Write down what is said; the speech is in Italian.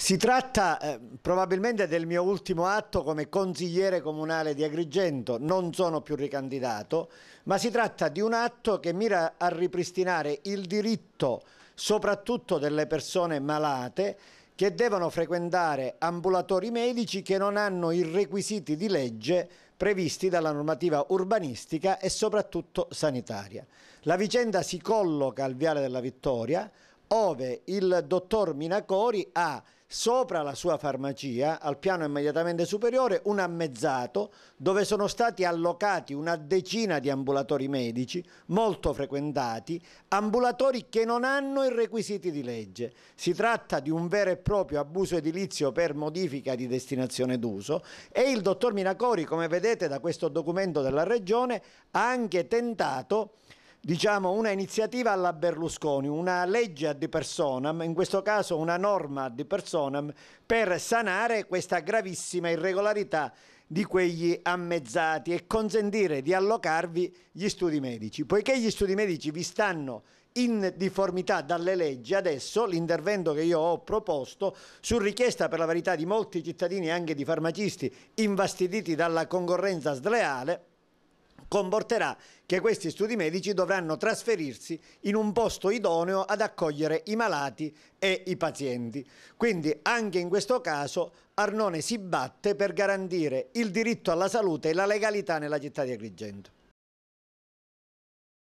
Si tratta probabilmente del mio ultimo atto come consigliere comunale di Agrigento. Non sono più ricandidato, ma si tratta di un atto che mira a ripristinare il diritto soprattutto delle persone malate che devono frequentare ambulatori medici che non hanno i requisiti di legge previsti dalla normativa urbanistica e soprattutto sanitaria. La vicenda si colloca al Viale della Vittoria, ove il dottor Minacori ha sopra la sua farmacia, al piano immediatamente superiore, un ammezzato dove sono stati allocati una decina di ambulatori medici molto frequentati, ambulatori che non hanno i requisiti di legge. Si tratta di un vero e proprio abuso edilizio per modifica di destinazione d'uso e il dottor Minacori, come vedete da questo documento della Regione, ha anche tentato una iniziativa alla Berlusconi, una legge ad personam, in questo caso una norma ad personam, per sanare questa gravissima irregolarità di quegli ammezzati e consentire di allocarvi gli studi medici. Poiché gli studi medici vi stanno in difformità dalle leggi, adesso l'intervento che io ho proposto, su richiesta per la verità di molti cittadini e anche di farmacisti infastiditi dalla concorrenza sleale, comporterà che questi studi medici dovranno trasferirsi in un posto idoneo ad accogliere i malati e i pazienti. Quindi anche in questo caso Arnone si batte per garantire il diritto alla salute e la legalità nella città di Agrigento.